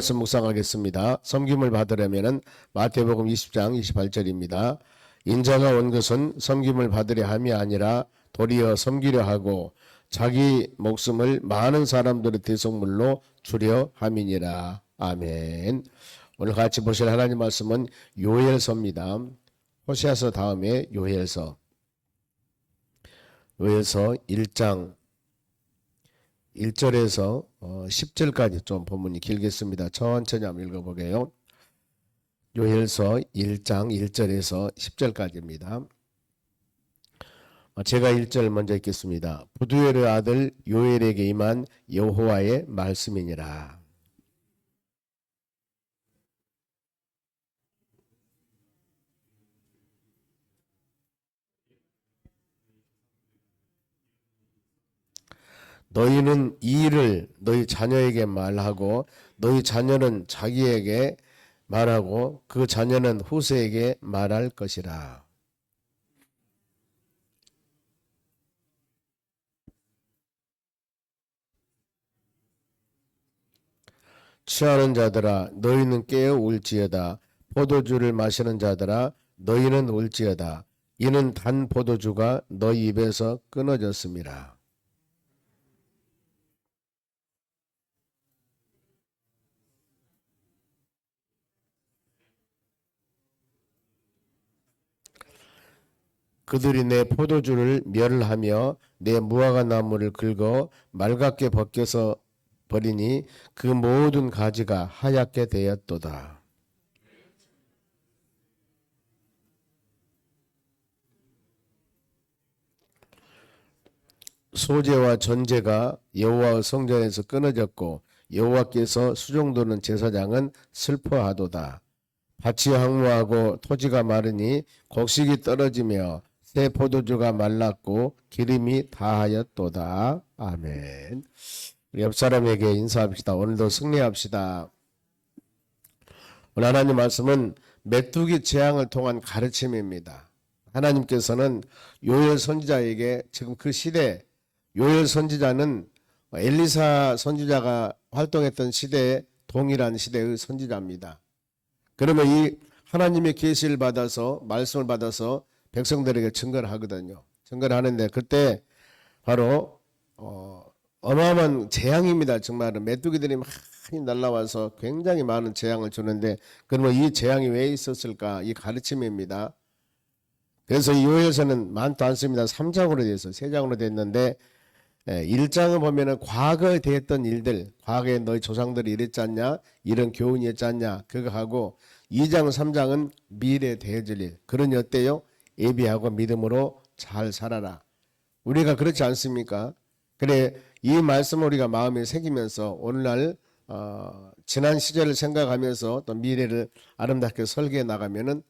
말씀 묵상하겠습니다. 섬김을 받으려면 마태복음 20장 28절입니다. 인자가 온 것은 섬김을 받으려 함이 아니라 도리어 섬기려 하고 자기 목숨을 많은 사람들의 대속물로 주려 함이니라. 아멘. 오늘 같이 보실 하나님 말씀은 요엘서입니다. 호세아서 다음에 요엘서 1장 1절에서 10절까지 좀 본문이 길겠습니다. 천천히 한번 읽어보게요. 요엘서 1장 1절에서 10절까지입니다. 제가 1절 먼저 읽겠습니다. 부두엘의 아들 요엘에게 임한 여호와의 말씀이니라. 너희는 이 일을 너희 자녀에게 말하고 너희 자녀는 자기에게 말하고 그 자녀는 후세에게 말할 것이라. 취하는 자들아 너희는 깨어 울지어다. 포도주를 마시는 자들아 너희는 울지어다. 이는 단 포도주가 너희 입에서 끊어졌음이라. 그들이 내 포도주를 멸하며 내 무화과 나무를 긁어 맑게 벗겨서 버리니 그 모든 가지가 하얗게 되었도다. 소제와 전제가 여호와의 성전에서 끊어졌고 여호와께서 수종도는 제사장은 슬퍼하도다. 밭이 황무하고 토지가 마르니 곡식이 떨어지며 새 포도주가 말랐고 기름이 다하였도다. 아멘. 우리 옆 사람에게 인사합시다. 오늘도 승리합시다. 오늘 하나님 말씀은 메뚜기 재앙을 통한 가르침입니다. 하나님께서는 요엘 선지자에게 지금 그 시대, 요엘 선지자는 엘리사 선지자가 활동했던 시대에 동일한 시대의 선지자입니다. 그러면 이 하나님의 계시를 받아서 말씀을 받아서 백성들에게 증거를 하거든요. 증거를 하는데 그때 바로 어마어마한 재앙입니다. 정말은 메뚜기들이 많이 날라와서 굉장히 많은 재앙을 주는데 그러면 이 재앙이 왜 있었을까? 이 가르침입니다. 그래서 이 요엘서는 많지 않습니다. 3장으로 되어 있어요. 3장으로 됐는데 1장을 보면은 과거에 됐던 일들, 과거에 너희 조상들이 이랬지 않냐, 이런 교훈이 있지 않냐, 그거 하고 2장, 3장은 미래에 대해질 일. 그러니 어때요? 예비하고 믿음으로 잘 살아라. 우리가 그렇지 않습니까? 그래 이 말씀을 우리가 마음에 새기면서 오늘날 지난 시절을 생각하면서 또 미래를 아름답게 설계해 나가면은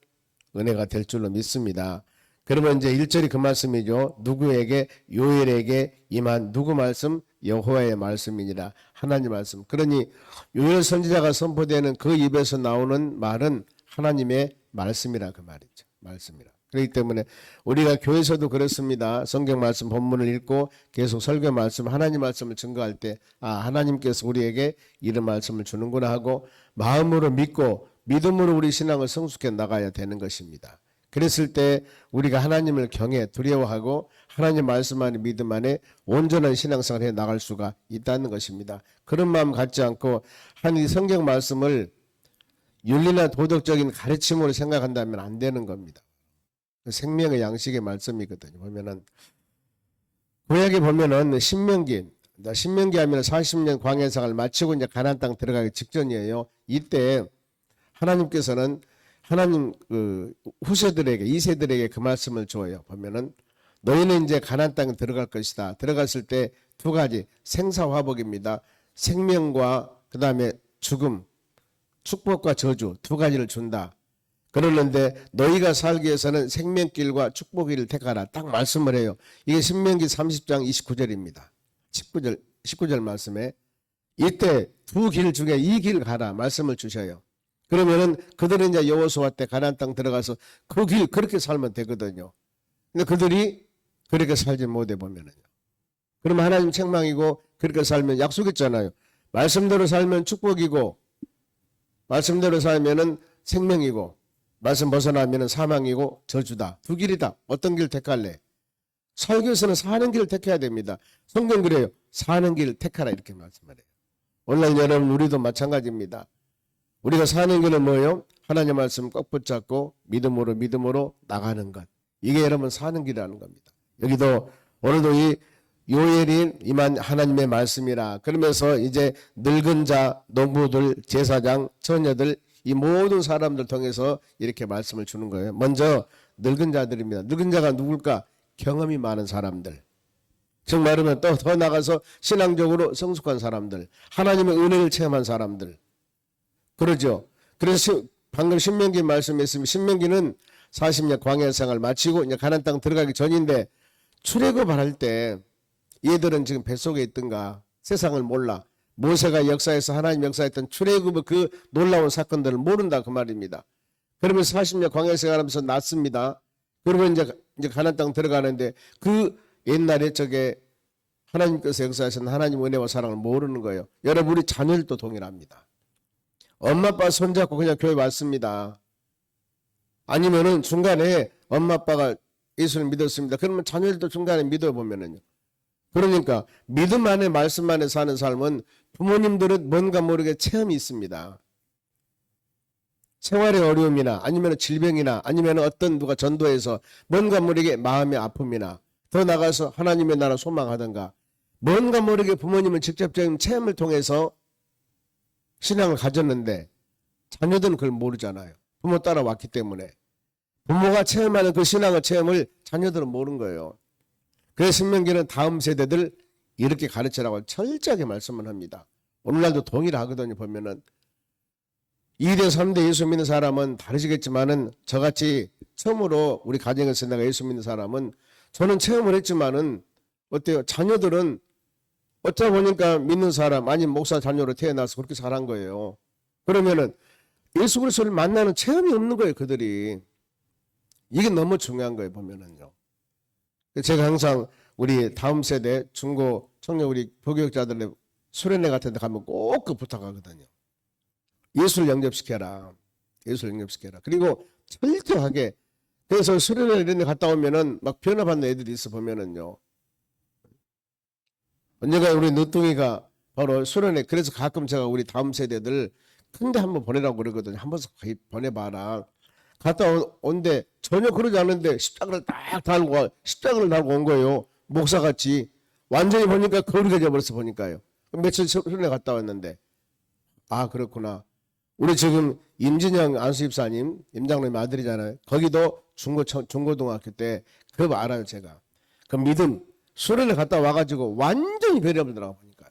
은혜가 될 줄로 믿습니다. 그러면 이제 1절이 그 말씀이죠. 누구에게? 요엘에게 임한 누구 말씀? 여호와의 말씀이니라. 하나님 말씀. 그러니 요엘 선지자가 선포되는 그 입에서 나오는 말은 하나님의 말씀이라 그 말이죠. 말씀이라. 그렇기 때문에 우리가 교회에서도 그렇습니다. 성경 말씀 본문을 읽고 계속 설교 말씀 하나님 말씀을 증거할 때 하나님께서 우리에게 이런 말씀을 주는구나 하고 마음으로 믿고 믿음으로 우리 신앙을 성숙해 나가야 되는 것입니다. 그랬을 때 우리가 하나님을 경외 두려워하고 하나님 말씀 안에 믿음 안에 온전한 신앙생활을 해 나갈 수가 있다는 것입니다. 그런 마음 갖지 않고 한 이 성경 말씀을 윤리나 도덕적인 가르침으로 생각한다면 안 되는 겁니다. 생명의 양식의 말씀이거든요. 보면은 구약에 보면은 신명기 하면 40년 광야생활을 마치고 이제 가나안 땅 들어가기 직전이에요. 이때 하나님께서는 하나님 그 후세들에게 2세들에게 그 말씀을 줘요. 보면은 너희는 이제 가나안 땅에 들어갈 것이다. 들어갔을 때 두 가지 생사화복입니다. 생명과 그다음에 죽음, 축복과 저주 두 가지를 준다. 그러는데 너희가 살기 위해서는 생명길과 축복길을 택하라. 딱 말씀을 해요. 이게 신명기 30장 29절입니다. 19절 말씀에 이때 두 길 중에 이 길 가라 말씀을 주셔요. 그러면은 그들은 이제 여호수아 때 가나안 땅 들어가서 그 길 그렇게 살면 되거든요. 근데 그들이 그렇게 살지 못해 보면은요. 그러면 하나님 책망이고 그렇게 살면 약속했잖아요. 말씀대로 살면 축복이고 말씀대로 살면은 생명이고 말씀 벗어나면은 사망이고 저주다. 두 길이다. 어떤 길 택할래? 설교에서는 사는 길을 택해야 됩니다. 성경 그래요. 사는 길을 택하라 이렇게 말씀하래요. 오늘날 여러분 우리도 마찬가지입니다. 우리가 사는 길은 뭐예요? 하나님 말씀 꼭 붙잡고 믿음으로 나가는 것. 이게 여러분 사는 길이라는 겁니다. 여기도 오늘도 이 요엘이 이만 하나님의 말씀이라 그러면서 이제 늙은 자, 농부들, 제사장, 처녀들 이 모든 사람들 통해서 이렇게 말씀을 주는 거예요. 먼저 늙은 자들입니다. 늙은 자가 누굴까? 경험이 많은 사람들. 즉 말하면 또 더 나가서 신앙적으로 성숙한 사람들, 하나님의 은혜를 체험한 사람들. 그러죠. 그래서 방금 신명기 말씀했으면 신명기는 40년 광야 생활 마치고 이제 가나안 땅 들어가기 전인데 출애굽을 할 때 얘들은 지금 뱃속에 있던가 세상을 몰라. 모세가 역사에서 하나님 역사했던 출애굽의 그 놀라운 사건들을 모른다 그 말입니다. 그러면 40년 광야 생활하면서 났습니다. 그러면 이제 가나안 땅 들어가는데 그 옛날에 저게 하나님께서 역사하신 하나님 은혜와 사랑을 모르는 거예요. 여러분 우리 자녀들도 동일합니다. 엄마 아빠 손잡고 그냥 교회 왔습니다. 아니면은 중간에 엄마 아빠가 예수를 믿었습니다. 그러면 자녀들도 중간에 믿어보면은요. 그러니까 믿음 안에 말씀 안에 사는 삶은 부모님들은 뭔가 모르게 체험이 있습니다. 생활의 어려움이나 아니면 질병이나 아니면 어떤 누가 전도해서 뭔가 모르게 마음의 아픔이나 더 나가서 하나님의 나라 소망하던가 뭔가 모르게 부모님은 직접적인 체험을 통해서 신앙을 가졌는데 자녀들은 그걸 모르잖아요. 부모 따라왔기 때문에. 부모가 체험하는 그 신앙의 체험을 자녀들은 모르는 거예요. 그래서 신명기는 다음 세대들 이렇게 가르치라고 철저하게 말씀을 합니다. 오늘날도 동일하거든요. 보면은 2대 3대 예수 믿는 사람은 다르시겠지만은 저같이 처음으로 우리 가정에서 내가 예수 믿는 사람은 저는 체험을 했지만은 어때요? 자녀들은 어쩌다 보니까 믿는 사람 아니면 목사 자녀로 태어나서 그렇게 자란 거예요. 그러면은 예수 그리스도를 만나는 체험이 없는 거예요. 그들이. 이게 너무 중요한 거예요. 보면은요. 제가 항상 우리 다음 세대 중고 청년 우리 교육자들의 수련회 같은 데 가면 꼭 그 부탁하거든요. 예수를 영접시켜라. 예수를 영접시켜라. 그리고 철저하게 그래서 수련회 이런 데 갔다 오면은 막 변화받는 애들이 있어 보면은요. 언젠가 우리 늦둥이가 바로 수련회 그래서 가끔 제가 우리 다음 세대들 큰데 한번 보내라고 그러거든요. 한 번씩 보내봐라. 갔다 온데 전혀 그러지 않은데 십자가를 달고 온 거예요. 목사같이. 완전히 보니까 거리가 돼버렸어 보니까요. 며칠 수련회 갔다 왔는데 아 그렇구나. 우리 지금 임진영 안수집사님 임장로님 아들이잖아요. 거기도 중고등학교 때 그거 알아요 제가. 그 믿음 수련회 갔다 와가지고 완전히 변해버리더라고 보니까.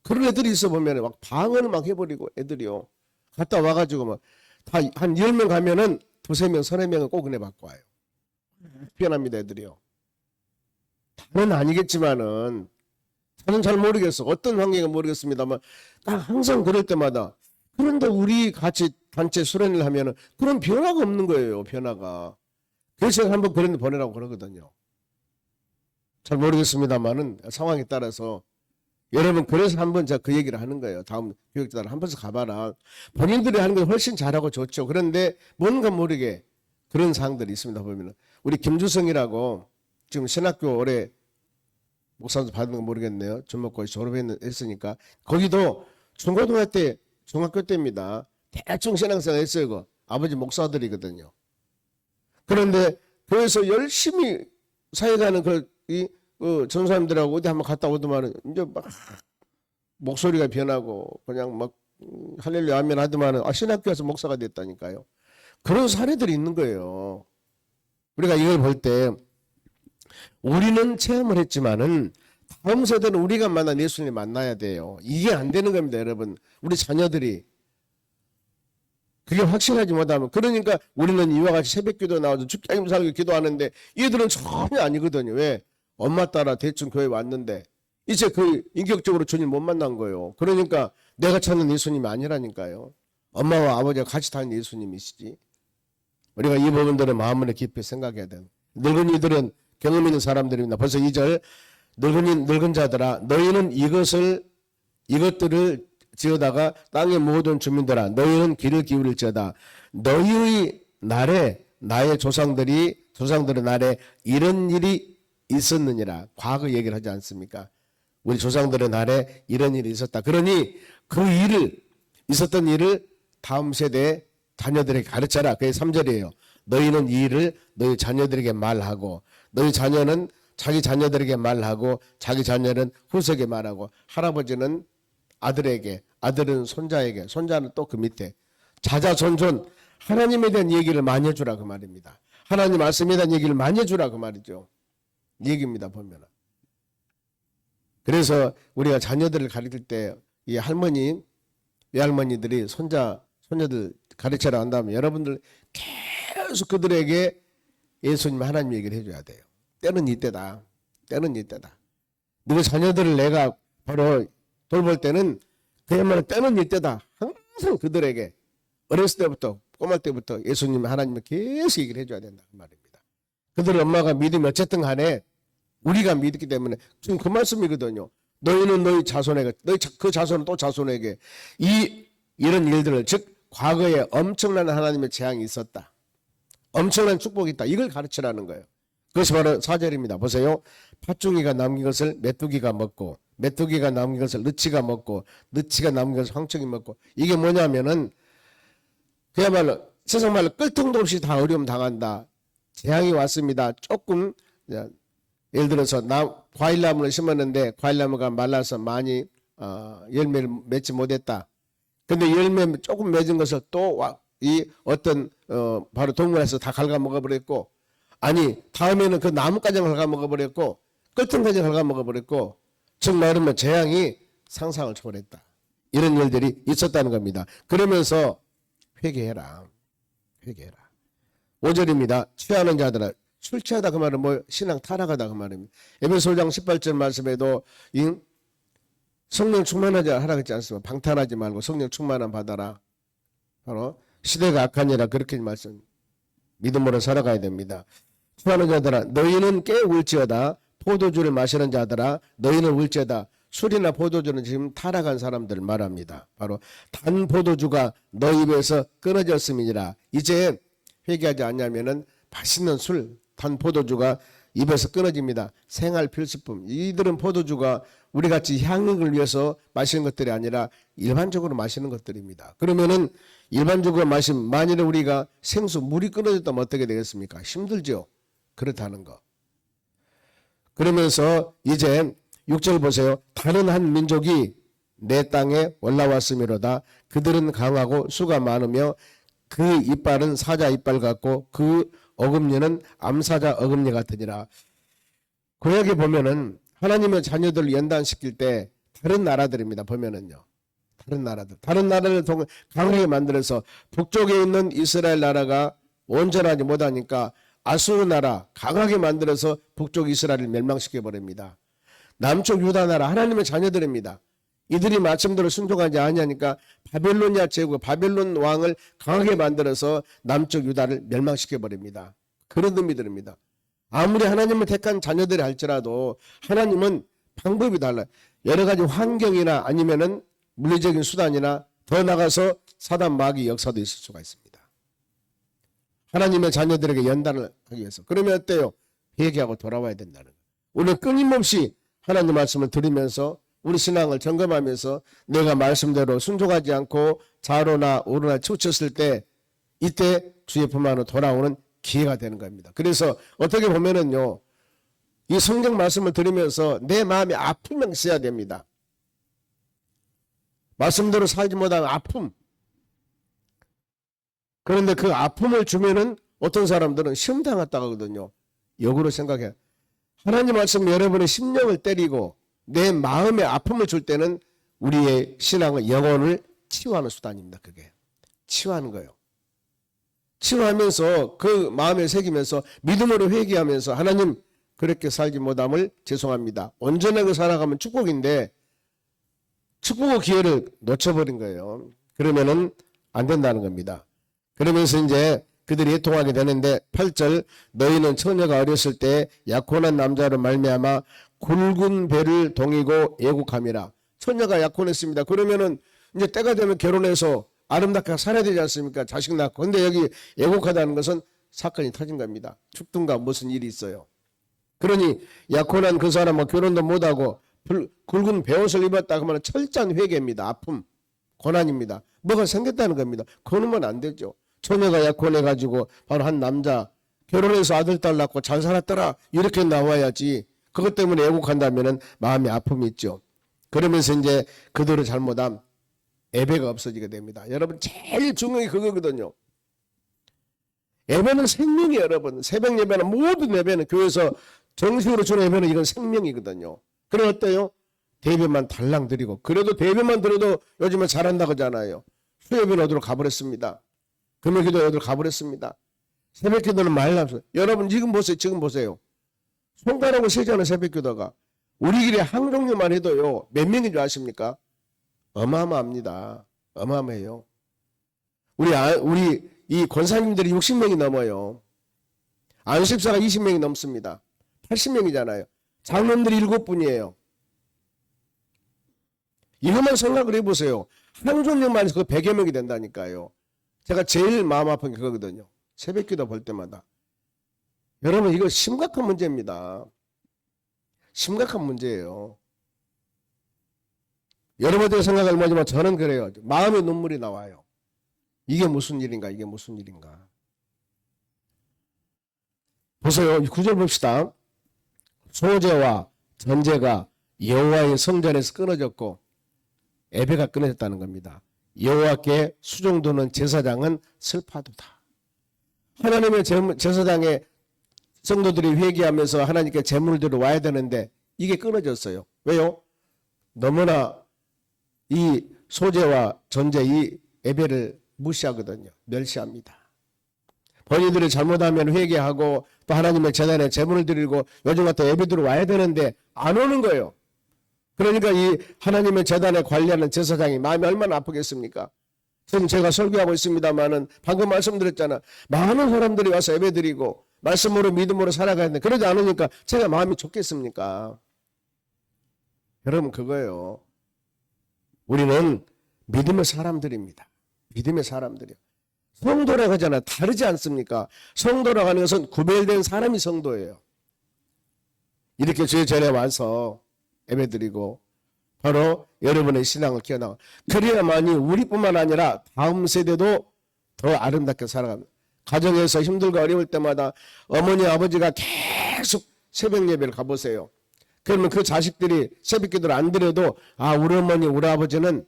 그런 애들이 있어 보면 막 방언을 막 해버리고 애들이요. 갔다 와가지고 막 다 한 10명 가면은 두세 명, 서너 명은 꼭 은혜 받고 와요. 변합니다, 애들이요. 다는 아니겠지만은, 저는 잘 모르겠어. 어떤 환경은 모르겠습니다만, 항상 그럴 때마다. 그런데 우리 같이 단체 수련을 하면은 그런 변화가 없는 거예요, 변화가. 그래서 제가 한번 그런 데 보내라고 그러거든요. 잘 모르겠습니다만은, 상황에 따라서. 여러분, 그래서 한번 제가 그 얘기를 하는 거예요. 다음 교육자들 한 번씩 가봐라. 본인들이 하는 건 훨씬 잘하고 좋죠. 그런데 뭔가 모르게 그런 사항들이 있습니다. 보면은. 우리 김주성이라고 지금 신학교 올해 목사도 받은 거 모르겠네요. 주목고 졸업했으니까. 거기도 중학교 때입니다. 대충 신앙생활 했어요. 그 아버지 목사들이거든요. 그런데 교회에서 열심히 사역하는 전사님들하고 어디 한번 갔다 오더만은 이제 막 목소리가 변하고 그냥 막 할렐루야 아멘 하더만은 신학교에서 목사가 됐다니까요. 그런 사례들이 있는 거예요. 우리가 이걸 볼 때 우리는 체험을 했지만은 다음 세대는 우리가 만난 예수님 만나야 돼요. 이게 안 되는 겁니다, 여러분. 우리 자녀들이 그게 확실하지 못하면 그러니까 우리는 이와 같이 새벽기도 나와서 주님 살고 기도하는데 얘들은 전혀 아니거든요. 왜? 엄마 따라 대충 교회 왔는데 이제 그 인격적으로 주님 못 만난 거예요. 그러니까 내가 찾는 예수님이 아니라니까요. 엄마와 아버지가 같이 다니는 예수님이시지. 우리가 이 부분들을 마음으로 깊이 생각해야 돼요. 늙은이들은 경험 있는 사람들입니다. 벌써 2절 늙은 자들아 너희는 이것들을 지어다가 땅의 모든 주민들아 너희는 귀를 기울일지어다. 너희의 날에 나의 조상들의 날에 이런 일이 있었느니라. 과거 얘기를 하지 않습니까? 우리 조상들의 날에 이런 일이 있었다. 그러니 그 있었던 일을 다음 세대 자녀들에게 가르쳐라. 그게 3절이에요. 너희는 이 일을 너희 자녀들에게 말하고 너희 자녀는 자기 자녀들에게 말하고 자기 자녀는 후손에게 말하고 할아버지는 아들에게 아들은 손자에게 손자는 또 그 밑에 자자손손 하나님에 대한 얘기를 많이 해주라 그 말입니다. 하나님 말씀에 대한 얘기를 많이 해주라 그 말이죠. 얘기입니다 보면. 그래서 우리가 자녀들을 가르칠 때 이 할머니 외할머니들이 손녀들 가르쳐라 한다면 여러분들 계속 그들에게 예수님 하나님 얘기를 해줘야 돼요. 때는 이때다. 때는 이때다. 너희 자녀들을 내가 바로 돌볼 때는 그야말로 때는 이때다. 항상 그들에게 어렸을 때부터 꼬말 때부터 예수님 하나님을 계속 얘기를 해줘야 된다 그 말입니다. 그들 엄마가 믿으면 어쨌든 간에 우리가 믿기 때문에 지금 그 말씀이거든요. 너희는 너희 자손에게 너희 그 자손은 또 자손에게 이런 일들을 즉 과거에 엄청난 하나님의 재앙이 있었다. 엄청난 축복이 있다. 이걸 가르치라는 거예요. 그것이 바로 4절입니다. 보세요. 팥중이가 남긴 것을 메뚜기가 먹고 메뚜기가 남긴 것을 느치가 먹고 느치가 남긴 것을 황청이 먹고 이게 뭐냐면은 그야말로 세상 말로 끌통도 없이 다 어려움 당한다. 재앙이 왔습니다. 조금 예를 들어서 과일나무를 심었는데 과일나무가 말라서 많이 열매를 맺지 못했다. 근데 열매 조금 맺은 것을 또 이 어떤 바로 동물에서 다 갉아먹어버렸고 아니 다음에는 그 나무까지 갉아먹어버렸고 끝은까지 갉아먹어버렸고 즉 말하면 재앙이 상상을 초월했다. 이런 일들이 있었다는 겁니다. 그러면서 회개해라. 5절입니다. 취하는 자들아 술 취하다 그 말은 뭐 신앙 타락하다 그 말입니다. 에베소 5장 18절 말씀에도 성령 충만하자 하라 그랬지 않습니까? 방탕하지 말고 성령 충만함 받아라. 바로 시대가 악하니라 그렇게 말씀 믿음으로 살아가야 됩니다. 취하는 자들아 너희는 깨울지어다 포도주를 마시는 자들아 너희는 울지어다. 술이나 포도주는 지금 타락한 사람들을 말합니다. 바로 단 포도주가 너 입에서 끊어졌음이니라. 이제 회개하지 않냐면은 맛있는 술, 단 포도주가 입에서 끊어집니다. 생활 필수품. 이들은 포도주가 우리같이 향응을 위해서 마시는 것들이 아니라 일반적으로 마시는 것들입니다. 그러면은 일반적으로 마시면 만일에 우리가 생수, 물이 끊어졌다면 어떻게 되겠습니까? 힘들죠. 그렇다는 거. 그러면서 이제 6절 보세요. 다른 한 민족이 내 땅에 올라왔음이로다. 그들은 강하고 수가 많으며 그 이빨은 사자 이빨 같고 그 어금니는 암사자 어금니 같으니라. 구약에 보면은 하나님의 자녀들을 연단시킬 때 다른 나라들입니다. 보면은요. 다른 나라를 강하게 만들어서 북쪽에 있는 이스라엘 나라가 온전하지 못하니까 아수르 나라 강하게 만들어서 북쪽 이스라엘을 멸망시켜 버립니다. 남쪽 유다 나라 하나님의 자녀들입니다. 이들이 말씀대로 순종하지 아니하니까 바벨로니아 제국 바벨론 왕을 강하게 만들어서 남쪽 유다를 멸망시켜 버립니다. 그런 의미들입니다. 아무리 하나님을 택한 자녀들이 할지라도 하나님은 방법이 달라요. 여러 가지 환경이나 아니면은 물리적인 수단이나 더 나가서 사단 마귀 역사도 있을 수가 있습니다. 하나님의 자녀들에게 연단을 하기 위해서. 그러면 어때요? 회개하고 돌아와야 된다는 거예요. 우리는 끊임없이 하나님 말씀을 들으면서 우리 신앙을 점검하면서 내가 말씀대로 순종하지 않고 좌로나 우로나 치우쳤을 때 이때 주의 품 안으로 돌아오는 기회가 되는 겁니다. 그래서 어떻게 보면은요, 이 성경 말씀을 들으면서 내 마음에 아픔이 있어야 됩니다. 말씀대로 살지 못하는 아픔. 그런데 그 아픔을 주면은 어떤 사람들은 시험 당했다고 하거든요. 역으로 생각해. 하나님 말씀 여러분의 심령을 때리고 내 마음에 아픔을 줄 때는 우리의 신앙의 영혼을 치유하는 수단입니다. 그게 치유하는 거예요. 치유하면서 그 마음에 새기면서 믿음으로 회개하면서 하나님 그렇게 살지 못함을 죄송합니다. 온전하게 살아가면 축복인데 축복의 기회를 놓쳐버린 거예요. 그러면은 안 된다는 겁니다. 그러면서 이제 그들이 애통하게 되는데 8절 너희는 처녀가 어렸을 때 약혼한 남자로 말미암아 굵은 배를 동이고 애국함이라. 처녀가 약혼했습니다. 그러면은 이제 때가 되면 결혼해서 아름답게 살아야 되지 않습니까? 자식 낳고. 근데 여기 애곡하다는 것은 사건이 터진 겁니다. 죽든가 무슨 일이 있어요. 그러니 약혼한 그 사람은 결혼도 못하고 굵은 베옷을 입었다 하면 철저한 회개입니다. 아픔, 고난입니다. 뭐가 생겼다는 겁니다. 그러면 안 되죠. 처녀가 약혼해가지고 바로 한 남자 결혼해서 아들 딸 낳고 잘 살았더라 이렇게 나와야지. 그것 때문에 애곡한다면 마음에 아픔이 있죠. 그러면서 이제 그들의 잘못함 예배가 없어지게 됩니다. 여러분 제일 중요한 게 그거거든요. 예배는 생명이에요. 여러분 새벽 예배는 모든 예배는 교회에서 정식으로 주는 예배는 이건 생명이거든요. 그래 어때요? 대배만 달랑 드리고 그래도 대배만 드려도 요즘에 잘한다고 하잖아요. 수요예배는 어디로 가버렸습니다. 금요기도 어디로 가버렸습니다. 새벽기도는 말라서 여러분 지금 보세요. 손가락으로 세잖아요. 새벽기도가 우리 길에 항종료만 해도요 몇 명인 줄 아십니까? 어마어마합니다. 어마어마해요. 우리 이 권사님들이 60명이 넘어요. 안식사가 20명이 넘습니다. 80명이잖아요. 장로님들이 7분이에요. 이것만 생각을 해보세요. 항종료만 해서 100여 명이 된다니까요. 제가 제일 마음 아픈 게 그거거든요. 새벽기도 볼 때마다. 여러분 이거 심각한 문제입니다. 심각한 문제예요. 여러분들의 생각을 모르지만 저는 그래요. 마음의 눈물이 나와요. 이게 무슨 일인가 이게 무슨 일인가. 보세요. 9절 봅시다. 소제와 전제가 여호와의 성전에서 끊어졌고 예배가 끊어졌다는 겁니다. 여호와께 수종도는 제사장은 슬퍼하도다. 하나님의 제사장의 성도들이 회개하면서 하나님께 제물을 들어와야 되는데 이게 끊어졌어요. 왜요? 너무나 이 소제와 전제 이 예배를 무시하거든요. 멸시합니다. 본인들이 잘못하면 회개하고 또 하나님의 재단에 제물을 드리고 요즘 같은 예배 들어와야 되는데 안 오는 거예요. 그러니까 이 하나님의 재단에 관리하는 제사장이 마음이 얼마나 아프겠습니까? 지금 제가 설교하고 있습니다만은 방금 말씀드렸잖아. 많은 사람들이 와서 예배드리고 말씀으로 믿음으로 살아가야 되는데 그러지 않으니까 제가 마음이 좋겠습니까? 여러분 그거예요. 우리는 믿음의 사람들입니다. 믿음의 사람들이요. 성도라고 하잖아요. 다르지 않습니까? 성도라고 하는 것은 구별된 사람이 성도예요. 이렇게 주의 전에 와서 예배드리고 바로 여러분의 신앙을 키워나가. 그래야만이 우리뿐만 아니라 다음 세대도 더 아름답게 살아갑니다. 가정에서 힘들고 어려울 때마다 어머니 아버지가 계속 새벽 예배를 가보세요. 그러면 그 자식들이 새벽 기도를 안 드려도 아 우리 어머니 우리 아버지는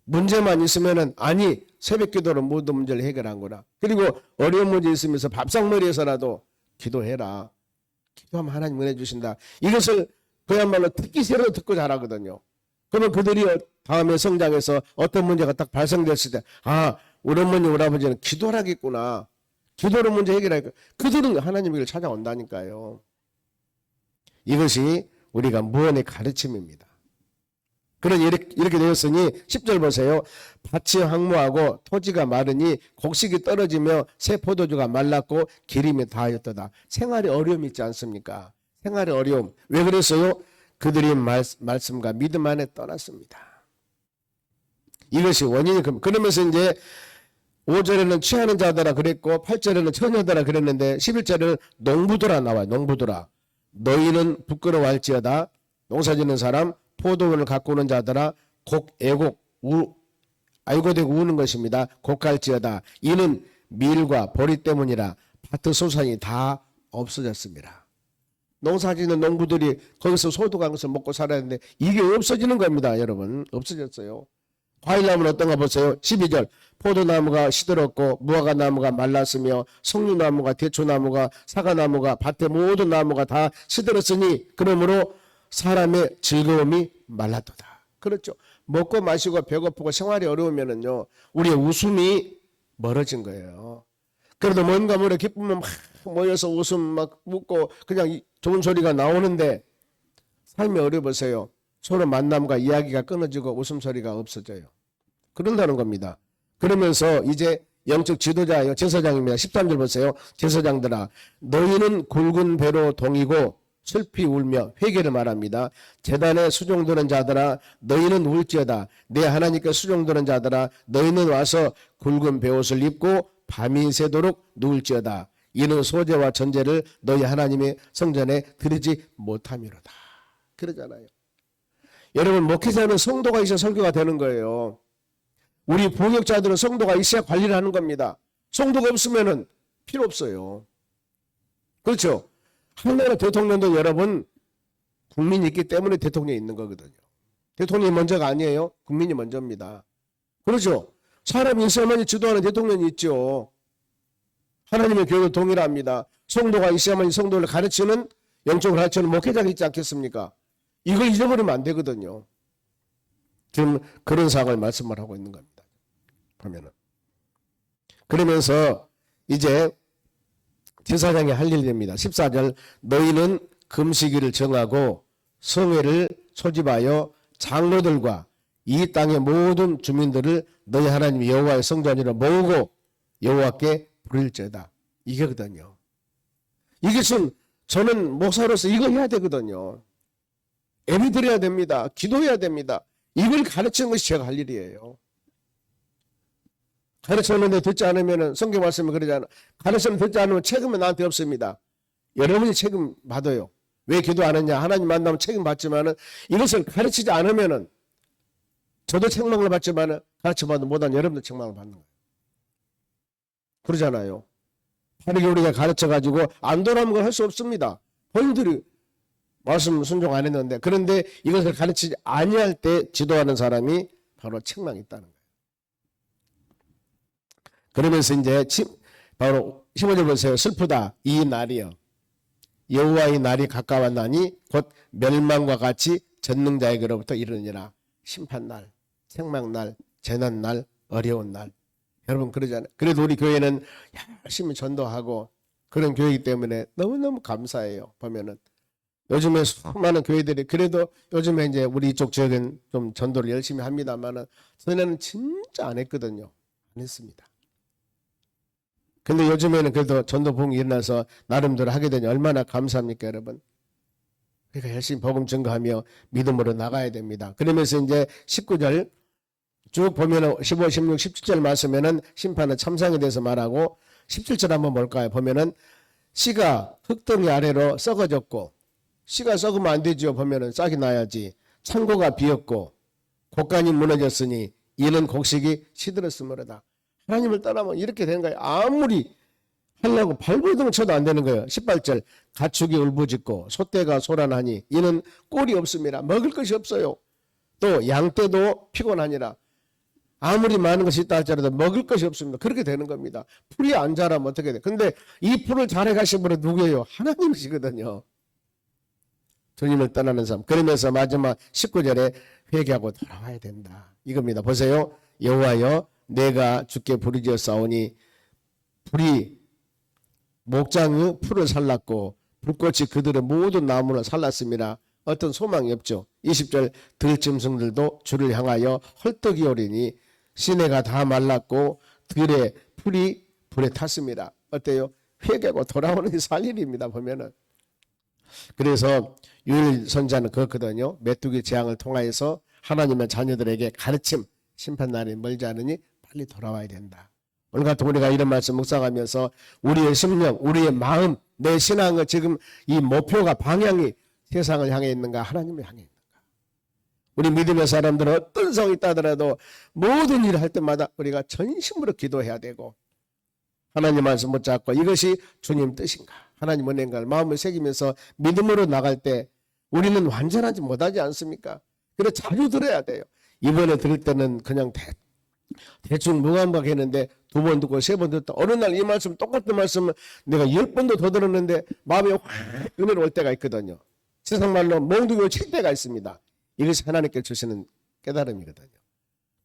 문제만 있으면은 아니 새벽 기도로 모든 문제를 해결한거나. 그리고 어려운 문제 있으면서 밥상머리에서라도 기도해라. 기도하면 하나님 은혜 주신다. 이것을 그야말로 듣기세로 듣고 자라거든요. 그러면 그들이 다음에 성장해서 어떤 문제가 딱 발생됐을 때 아 우리 어머니 우리 아버지는 기도를 하겠구나. 기도로 문제 해결하니까 그들은 하나님을 찾아온다니까요. 이것이 우리가 무언의 가르침입니다. 그런 이렇게 되었으니 10절 보세요. 밭이 황무하고 토지가 마르니 곡식이 떨어지며 새 포도주가 말랐고 기름이 다하였도다. 생활에 어려움이 있지 않습니까? 생활의 어려움. 왜 그랬어요? 그들이 말씀과 믿음 안에 떠났습니다. 이것이 원인이 그러면서 이제 5절에는 취하는 자들아 그랬고 8절에는 처녀들아 그랬는데 11절에는 농부들아 나와요. 농부들아. 너희는 부끄러워할지어다. 농사짓는 사람 포도원을 갖고 오는 자들아 애곡 아이고대고 우는 것입니다. 곡할지어다. 이는 밀과 보리 때문이라 밭의 소산이 다 없어졌습니다. 농사짓는 농부들이 거기서 소득한 것을 먹고 살아야 하는데 이게 없어지는 겁니다. 여러분 없어졌어요. 과일나무는 어떤가 보세요. 12절 포도나무가 시들었고 무화과나무가 말랐으며 석류나무가 대추나무가 사과나무가 밭의 모든 나무가 다 시들었으니 그러므로 사람의 즐거움이 말랐도다. 그렇죠. 먹고 마시고 배고프고 생활이 어려우면은요 우리의 웃음이 멀어진 거예요. 그래도 뭔가 모래 기쁘면 막 모여서 웃음 막 웃고 그냥 좋은 소리가 나오는데 삶이 어려보세요. 서로 만남과 이야기가 끊어지고 웃음소리가 없어져요. 그런다는 겁니다. 그러면서 이제 영적 지도자예요. 제사장입니다. 13절 보세요. 제사장들아 너희는 굵은 배로 동이고 슬피 울며 회개를 말합니다. 제단에 수종드는 자들아 너희는 울지어다. 내 하나님께 수종드는 자들아 너희는 와서 굵은 베옷을 입고 밤이 새도록 누울지어다. 이는 소제와 전제를 너희 하나님의 성전에 드리지 못함이로다. 그러잖아요. 여러분, 목회자는 성도가 있어야 설교가 되는 거예요. 우리 부역자들은 성도가 있어야 관리를 하는 겁니다. 성도가 없으면 필요 없어요. 그렇죠? 한나라 대통령도 여러분 국민이 있기 때문에 대통령이 있는 거거든요. 대통령이 먼저가 아니에요. 국민이 먼저입니다. 그렇죠? 사람이 있어야만 지도하는 대통령이 있죠. 하나님의 교회도 동일합니다. 성도가 있어야만 성도를 가르치는, 영적으로 가르치는 목회자가 있지 않겠습니까? 이걸 잊어버리면 안 되거든요. 지금 그런 상황을 말씀을 하고 있는 겁니다. 보면은. 그러면서 이제 제사장이 할 일이 됩니다. 14절 너희는 금식일을 정하고 성회를 소집하여 장로들과 이 땅의 모든 주민들을 너희 하나님 여호와의 성전으로 모으고 여호와께 부를지어다. 이거거든요. 이것은 저는 목사로서 이거 해야 되거든요. 예배 드려야 됩니다. 기도해야 됩니다. 이걸 가르치는 것이 제가 할 일이에요. 가르쳤는데 듣지 않으면 성경 말씀에 그러잖아요. 가르쳤는데 듣지 않으면 책임은 나한테 없습니다. 여러분이 책임 받아요. 왜 기도 안 했냐? 하나님 만나면 책임 받지만은 이것을 가르치지 않으면은 저도 책망을 받지만은 가르쳐봐도 못한 여러분도 책망을 받는 거예요. 그러잖아요. 바르게 우리가 가르쳐가지고 안 돌아오는 걸 할 수 없습니다. 본인들이 말씀 순종 안 했는데, 그런데 이것을 가르치지 아니할 때 지도하는 사람이 바로 책망이 있다는 거예요. 그러면서 이제 바로 15절 보세요. 슬프다 이 날이여 여호와의 날이 가까웠나니 곧 멸망과 같이 전능자에게로부터 이르느니라. 심판날, 책망날, 재난날, 어려운 날. 여러분 그러잖아요. 그래도 우리 교회는 열심히 전도하고 그런 교회이기 때문에 너무너무 감사해요. 보면은 요즘에 수많은 교회들이 그래도 요즘에 이제 우리 이쪽 지역은 좀 전도를 열심히 합니다만은 전에는 진짜 안 했거든요. 안 했습니다. 근데 요즘에는 그래도 전도 부흥이 일어나서 나름대로 하게 되니 얼마나 감사합니까, 여러분? 그러니까 열심히 복음 증거하며 믿음으로 나가야 됩니다. 그러면서 이제 19절 쭉 보면은 15, 16, 17절 말씀에는 심판의 참상에 대해서 말하고 17절 한번 볼까요? 보면은 씨가 흙덩이 아래로 썩어졌고 씨가 썩으면 안 되죠. 보면은 싹이 나야지. 창고가 비었고 곡간이 무너졌으니 이는 곡식이 시들었으므로다. 하나님을 떠나면 이렇게 되는 거예요. 아무리 하려고 발버둥 쳐도 안 되는 거예요. 18절 가축이 울부짖고 소떼가 소란하니 이는 꼴이 없습니다. 먹을 것이 없어요. 또 양떼도 피곤하니라. 아무리 많은 것이 있다 할지라도 먹을 것이 없습니다. 그렇게 되는 겁니다. 풀이 안 자라면 어떻게 돼? 근데 이 풀을 잘해 가신 분은 누구예요? 하나님이시거든요. 주님을 떠나는 삶. 그러면서 마지막 19절에 회개하고 돌아와야 된다. 이겁니다. 보세요. 여호와여 내가 주께 부르짖었사오니 불이 목장의 풀을 살랐고 불꽃이 그들의 모든 나무를 살랐습니다. 어떤 소망이 없죠. 20절 들짐승들도 주를 향하여 헐떡이 오리니 시내가 다 말랐고 들의 풀이 불에 탔습니다. 어때요? 회개하고 돌아오는 살 일입니다. 보면은. 그래서 유일 선자는 그렇거든요. 메뚜기 재앙을 통하여서 하나님의 자녀들에게 가르침, 심판날이 멀지 않으니 빨리 돌아와야 된다. 오늘 같은 우리가 이런 말씀 묵상하면서 우리의 심령, 우리의 마음, 내 신앙의 지금 이 목표가 방향이 세상을 향해 있는가, 하나님을 향해 있는가. 우리 믿음의 사람들은 어떤 상황이 있다 하더라도 모든 일을 할 때마다 우리가 전심으로 기도해야 되고 하나님 말씀 붙잡고 이것이 주님 뜻인가, 하나님 은혜인가를 마음을 새기면서 믿음으로 나갈 때 우리는 완전하지 못하지 않습니까? 그래서 자주 들어야 돼요. 이번에 들을 때는 그냥 대충 무감각 했는데 두 번 듣고 세 번 듣다 어느 날 이 말씀 똑같은 말씀을 내가 10번도 더 들었는데 마음에 확 은혜로 올 때가 있거든요. 세상 말로 몽둥이로 칠 때가 있습니다. 이것이 하나님께 주시는 깨달음이거든요.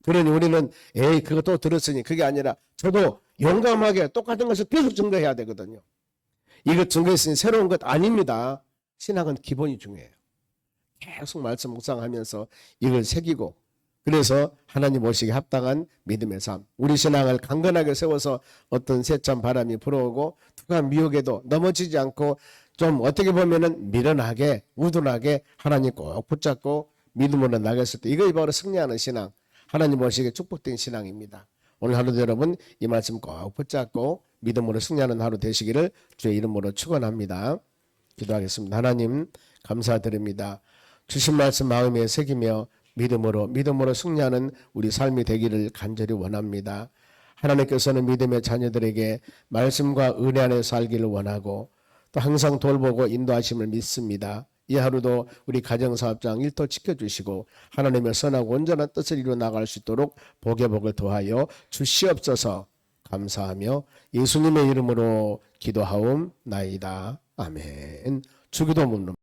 그러니 우리는 에이 그거 또 들었으니 그게 아니라 저도 용감하게 똑같은 것을 계속 증거해야 되거든요. 이것 증거했으니 새로운 것 아닙니다. 신앙은 기본이 중요해요. 계속 말씀 묵상하면서 이걸 새기고 그래서 하나님 오시기에 합당한 믿음의 삶, 우리 신앙을 강건하게 세워서 어떤 세찬 바람이 불어오고 누가 미혹에도 넘어지지 않고 좀 어떻게 보면은 미련하게 우둔하게 하나님 꼭 붙잡고 믿음으로 나갔을 때 이거 바로 승리하는 신앙, 하나님 보시기에 축복된 신앙입니다. 오늘 하루도 여러분 이 말씀 꼭 붙잡고 믿음으로 승리하는 하루 되시기를 주의 이름으로 축원합니다. 기도하겠습니다. 하나님 감사드립니다. 주신 말씀 마음에 새기며 믿음으로 승리하는 우리 삶이 되기를 간절히 원합니다. 하나님께서는 믿음의 자녀들에게 말씀과 은혜 안에 살기를 원하고 또 항상 돌보고 인도하심을 믿습니다. 이 하루도 우리 가정사업장 일터 지켜주시고 하나님의 선하고 온전한 뜻을 이루어 나갈 수 있도록 복의 복을 더하여 주시옵소서. 감사하며 예수님의 이름으로 기도하옵나이다. 아멘. 주기도문